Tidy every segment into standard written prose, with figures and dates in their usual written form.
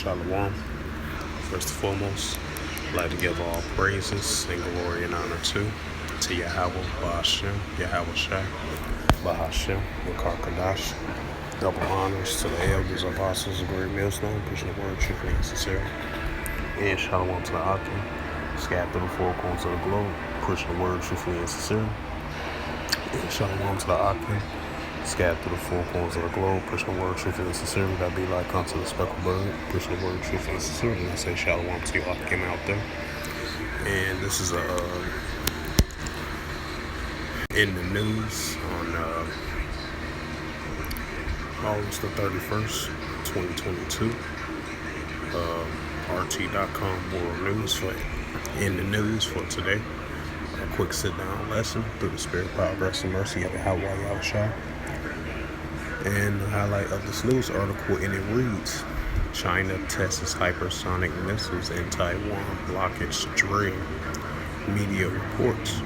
Shalom. First and foremost, I'd like to give all praises and glory and honor to Yahweh, Bahashem, Yahweh Shai, Bahashem, Wakar Kadash. Double honors to the elders, apostles, of great millstone, pushing the word truthfully and sincerely. And Shalom to the Akim, scattered through the four corners of the globe, pushing the word truthfully and sincerely. And Shalom to the Akim, scattered through the four corners of the globe, pushing the word truthfully and sincerely. That be like unto the speckled bird, pushing the word truthfully and sincerely. And I say Shalom to you Akim out there. And this is in the news on August the 31st, 2022. RT.com World News for in the news for today. A quick sit-down lesson through the spirit, power, grace, and mercy of Yahweh Yahushua. And the highlight of this news article, and it reads: China tests hypersonic missiles in Taiwan blockage drill. Media reports.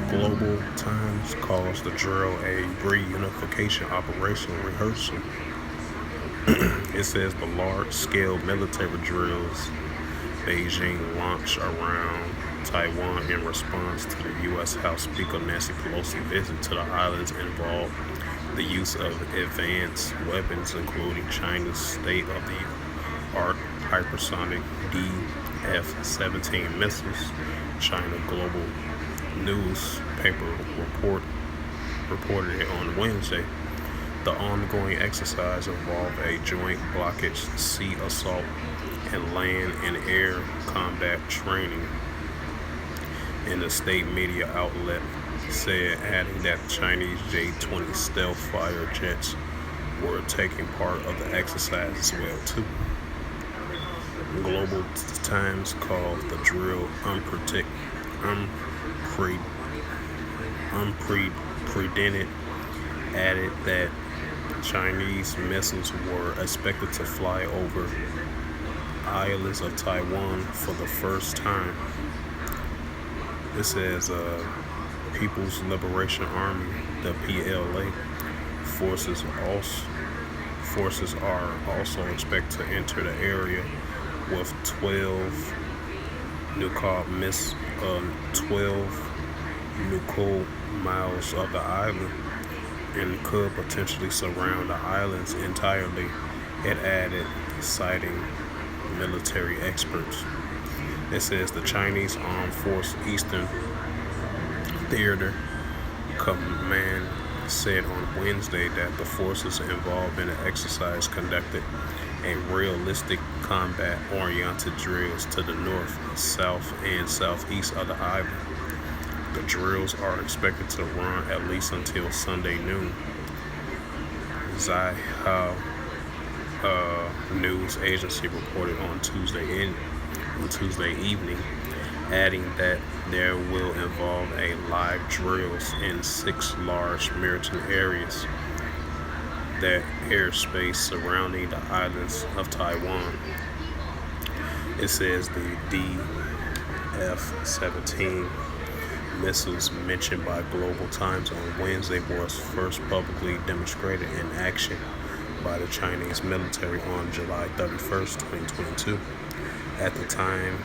Global Times calls the drill a reunification operation rehearsal. It says the large-scale military drills Beijing launched around Taiwan in response to the U.S. House Speaker Nancy Pelosi's visit to the islands involved the use of advanced weapons, including China's state-of-the-art hypersonic DF-17 missiles. China Global newspaper reported it on Wednesday. The ongoing exercise involved a joint blockage, sea assault, and land and air combat training, and the state media outlet said, adding that Chinese J-20 stealth fighter jets were taking part of the exercise as well too. Global Times called the drill unprecedented, added that Chinese missiles were expected to fly over islands of Taiwan for the first time. It says People's Liberation Army, the PLA, forces are also expected to enter the area with 12 nautical miles of the island, and could potentially surround the islands entirely, it added, citing military experts. It says the Chinese Armed Force Eastern Theater Command said on Wednesday that the forces involved in the exercise conducted a realistic combat-oriented drills to the north, south, and southeast of the island. The drills are expected to run at least until Sunday noon. Zai-Hao news agency reported on Tuesday evening, adding that there will involve a live drills in 6 large maritime areas, that airspace surrounding the islands of Taiwan. It says the DF-17 missiles mentioned by Global Times on Wednesday was first publicly demonstrated in action by the Chinese military on July 31st, 2022. At the time,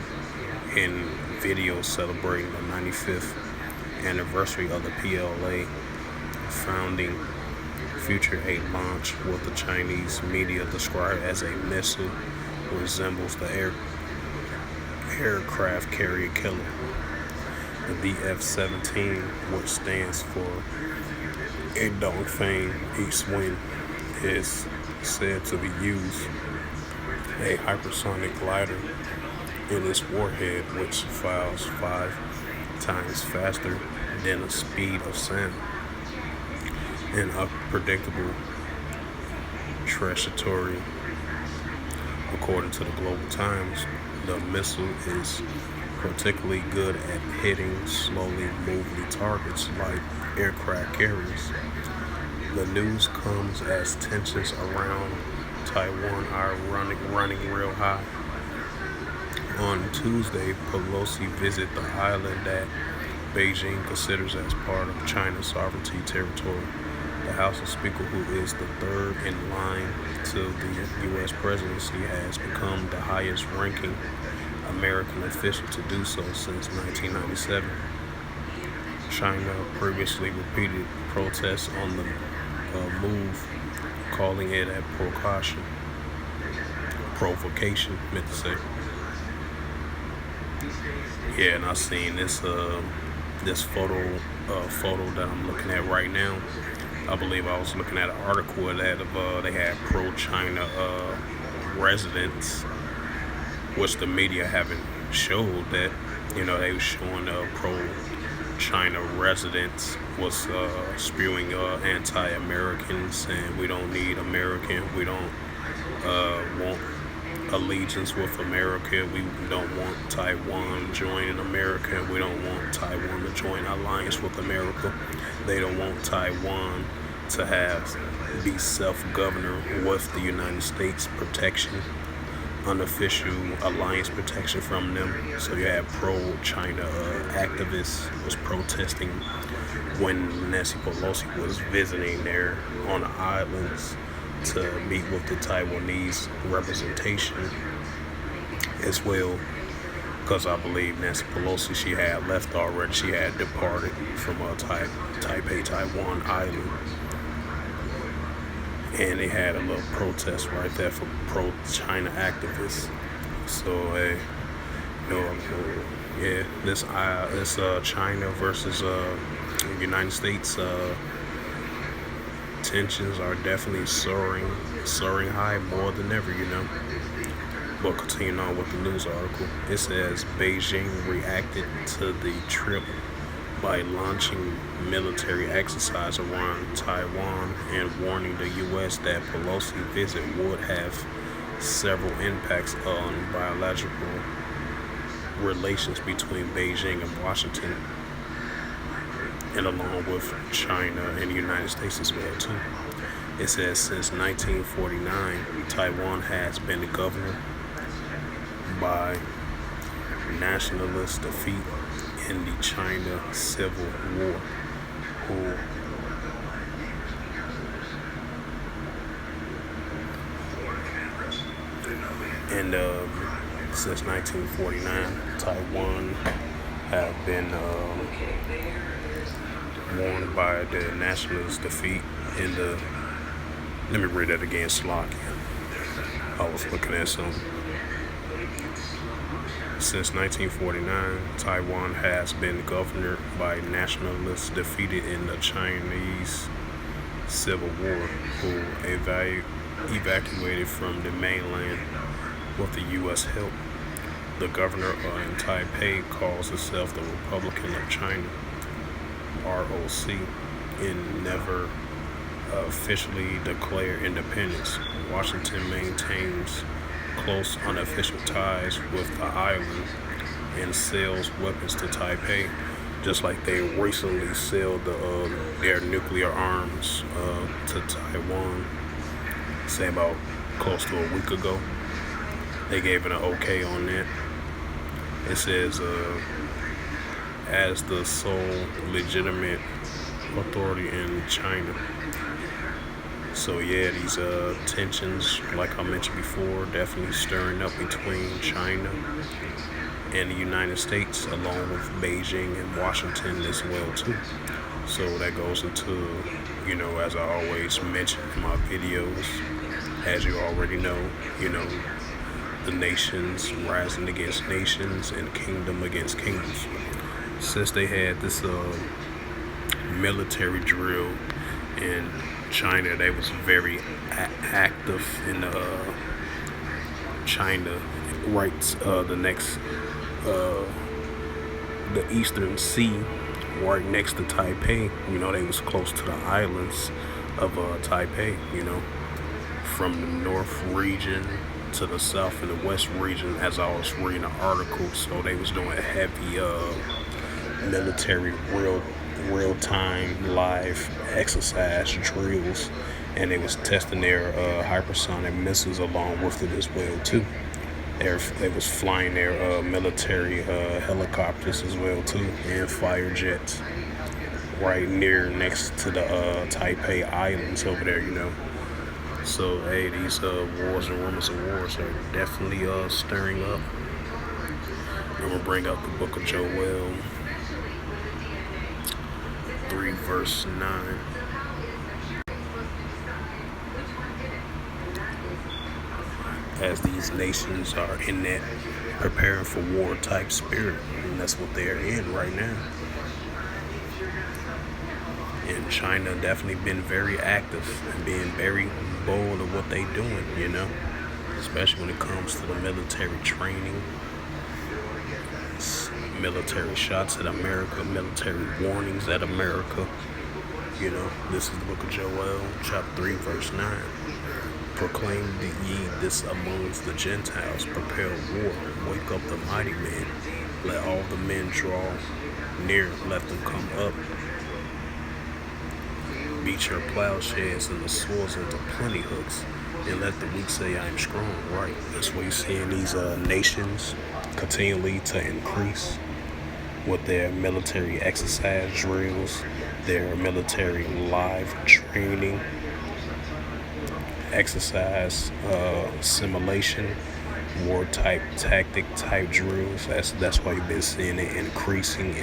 in video celebrating the 95th anniversary of the PLA founding, featured a launch what the Chinese media described as a missile resembles the aircraft carrier killer. The DF-17, which stands for a Dongfeng East Wind, is said to be used a hypersonic glider in its warhead, which flies 5 times faster than the speed of sound. An unpredictable trajectory. According to the Global Times, the missile is particularly good at hitting slowly moving targets like aircraft carriers. The news comes as tensions around Taiwan are running real high. On Tuesday, Pelosi visited the island that Beijing considers as part of China's sovereignty territory. the House Speaker, who is the third in line to the U.S. presidency, has become the highest ranking American official to do so since 1997. China previously repeated protests on the move, calling it a provocation, meant to say. Yeah, and I seen this photo that I'm looking at right now. I believe I was looking at an article that they had pro-China residents, which the media haven't showed that. They was showing pro-China residents was spewing anti-Americans, and we don't need American. We don't want allegiance with America. We don't want Taiwan joining America. We don't want Taiwan to join alliance with America. They don't want Taiwan to be self-governor with the United States protection, unofficial alliance protection from them. So you have pro-China activists was protesting when Nancy Pelosi was visiting there on the islands to meet with the Taiwanese representation as well, because I believe Nancy Pelosi, she had left already. She had departed from Taipei, Taiwan island, and they had a little protest right there for pro-China activists. So this China versus United States tensions are definitely soaring high more than ever, But continuing on with the news article, it says Beijing reacted to the trip by launching military exercise around Taiwan and warning the U.S. that Pelosi's visit would have several impacts on bilateral relations between Beijing and Washington, and along with China and the United States as well too. It says since 1949, Taiwan has been governed by nationalist defeat in the China Civil War, and since 1949, Taiwan have been warned by the nationalist defeat in the. Let me read that again, Slovakia. I was looking at something. Since 1949, Taiwan has been governed by nationalists defeated in the Chinese Civil War, who evacuated from the mainland with the U.S. help. The governor in Taipei calls itself the Republic of China, ROC, and never officially declared independence. Washington maintains close unofficial ties with the island and sells weapons to Taipei, just like they recently sold their nuclear arms to Taiwan, say about close to a week ago. They gave it an okay on that. It says, as the sole legitimate authority in China. So yeah, these tensions, like I mentioned before, definitely stirring up between China and the United States, along with Beijing and Washington as well too. So that goes into, as I always mention in my videos, as you already know, the nations rising against nations and kingdom against kingdoms. Since they had this military drill in China, they was very active in China, right? The Eastern Sea, right next to Taipei. They was close to the islands of Taipei. From the north region to the south and the west region, as I was reading an article. So they was doing heavy military real-time live exercise drills, and they was testing their hypersonic missiles along with it as well too. They was flying their military helicopters as well too, and fire jets. right near next to the Taipei Islands over there, you know. So hey, these wars and rumors of wars are definitely stirring up. I'm gonna bring out the book of Joel 3 verse 9. As these nations are in that preparing for war type spirit, and that's what they're in right now. And China definitely been very active and being very bold of what they doing, you know, especially when it comes to the military training, military shots at America, military warnings at America. You know, this is the book of Joel, chapter 3, verse 9. Proclaim ye this amongst the Gentiles, prepare war, wake up the mighty men, let all the men draw near, let them come up. Beat your plowshares and the swords into plenty hooks, and let the weak say I am strong. Right, that's what you're seeing these nations continually to increase with their military exercise drills, their military live training, exercise simulation, war type tactic type drills. That's why you've been seeing it increasing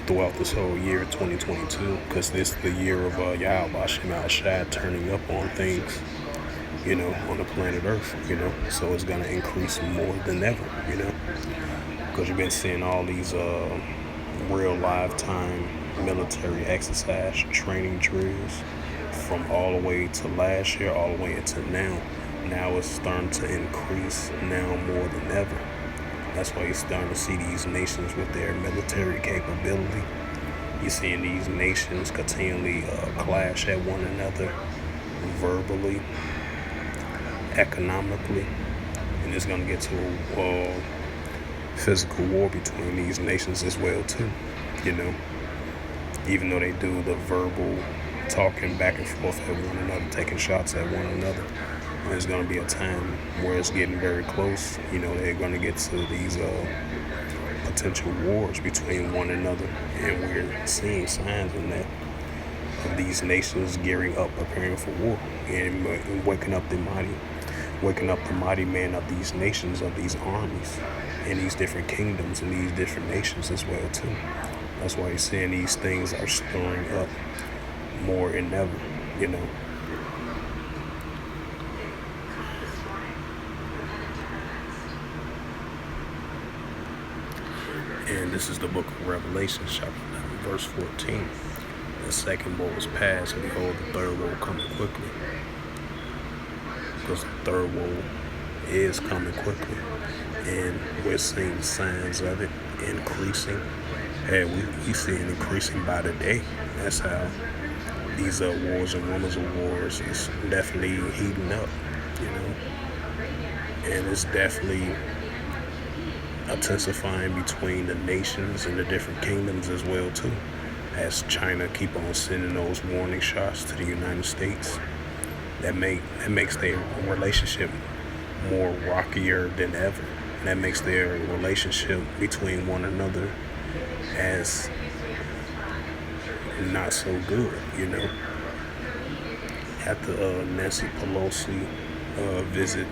throughout this whole year 2022, because this is the year of Yahweh Shai turning up on things, you know, on the planet Earth, you know. So it's gonna increase more than ever, you know, because you've been seeing all these real live time military exercise training drills from all the way to last year, all the way into now. Now it's starting to increase now more than ever. That's why you're starting to see these nations with their military capability. You're seeing these nations continually clash at one another verbally, economically, and it's going to get to a physical war between these nations as well too, you know. Even though they do the verbal talking back and forth at one another, taking shots at one another, there's going to be a time where it's getting very close. You know, they're going to get to these potential wars between one another, and we're seeing signs in that of these nations gearing up, preparing for war, and waking up the mighty men of these nations, of these armies, and these different kingdoms and these different nations as well too. That's why you're seeing these things are stirring up more than ever, you know. And this is the book of Revelation, chapter 11, verse 14. The second woe was past, and behold, the third woe coming quickly. Because the third woe is coming quickly, and we're seeing signs of it increasing. And we see it increasing by the day. That's how these wars and rumors of wars is definitely heating up, you know. And it's definitely intensifying between the nations and the different kingdoms as well too, as China keep on sending those warning shots to the United States. That makes their relationship more rockier than ever. That makes their relationship between one another as not so good, you know. After Nancy Pelosi visit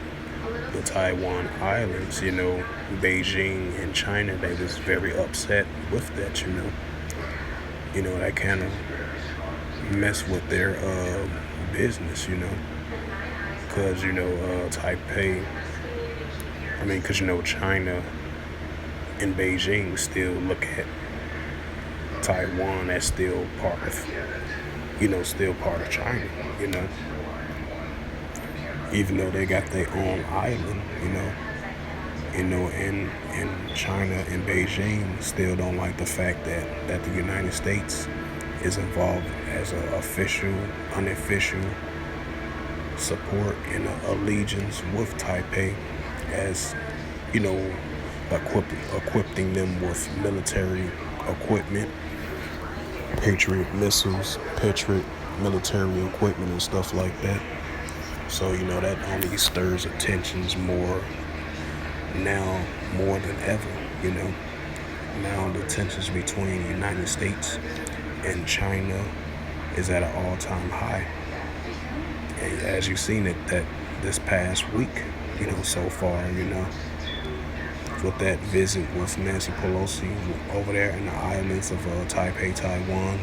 the Taiwan Islands, you know, Beijing and China, they was very upset with that, you know. You know, that kind of mess with their business, you know. Because, you know, because, you know, China and Beijing still look at Taiwan as still part of China, you know. Even though they got their own island, you know, and China and Beijing still don't like the fact that the United States is involved as an unofficial support and allegiance with Taipei, as, you know, equipping them with military equipment, Patriot missiles, Patriot military equipment and stuff like that. So, you know, that only stirs attentions more now, more than ever, you know. now the tensions between the United States and China is at an all-time high. And as you've seen it that this past week, so far, with that visit with Nancy Pelosi over there in the islands of Taipei, Taiwan,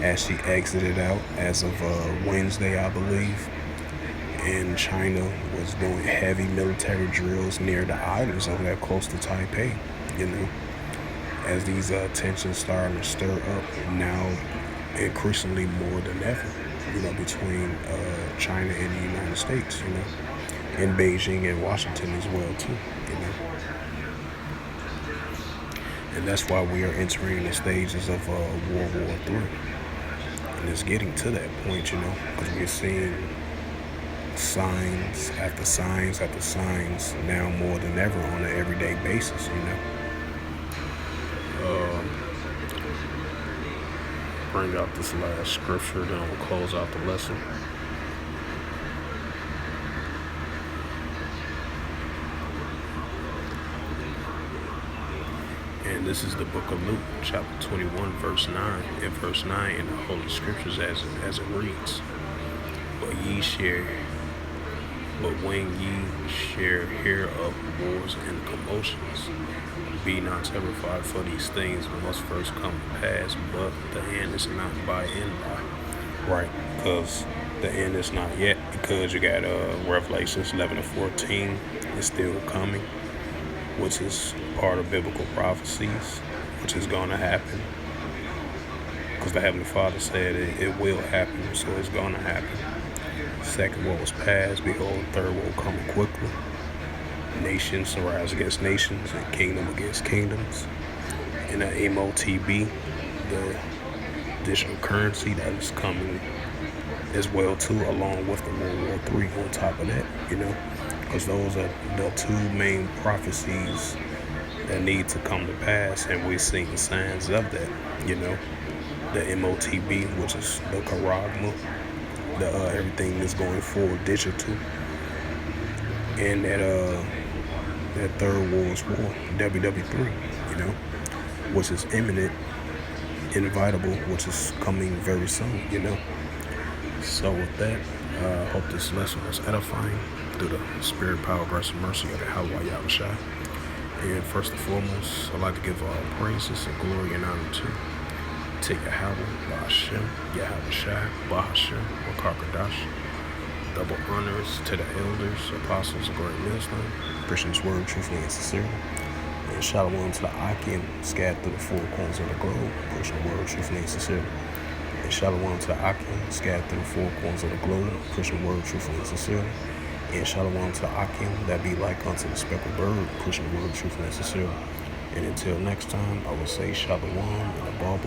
as she exited out as of Wednesday, I believe. And China was doing heavy military drills near the islands over there close to Taipei, as these tensions starting to stir up now increasingly more than ever, between China and the United States, and Beijing and Washington as well too, And that's why we are entering the stages of World War III. And it's getting to that point, because we're seeing signs after signs after signs now more than ever on an everyday basis, Bring out this last scripture, then we'll close out the lesson. And this is the book of Luke, chapter 21, verse 9. In verse 9 in the Holy Scriptures as it reads, But when ye shall hear of wars and commotions, be not terrified, for these things must first come to pass, but the end is not by and by. Right, because the end is not yet, because you got Revelations 11 and 14 is still coming, which is part of biblical prophecies, which is going to happen. Because the Heavenly Father said it will happen, so it's going to happen. Second woe is past, behold, third woe coming quickly. Nations arise against nations, and kingdom against kingdoms. And the MOTB, the digital currency that is coming as well too, along with the World War III on top of that, because those are the two main prophecies that need to come to pass, and we're seeing signs of that, the MOTB, which is the charagma, the everything that's going full digital, and that third world war, WW3, which is imminent, inevitable, which is coming very soon, So with that, I hope this lesson was edifying through the spirit, power, grace, and mercy of the Yahweh Yahushua. And first and foremost, I'd like to give all praises and glory and honor to Yahweh, Bahashem, Yahushua, Bahashem, Wakakadash. Double honors to the elders, apostles of great wisdom, Christians word truthfully and sincerely. And shalom to the Akim, scattered through the four corners of the globe, Christian word truthfully and sincerely. And shalom to the Akim, scattered through the four corners of the globe, Christian word truthfully and sincerely. And shalom to the Akim, that be like unto the speckled bird, Christian word truthfully and sincerely. And until next time, I will say shalom and a ball.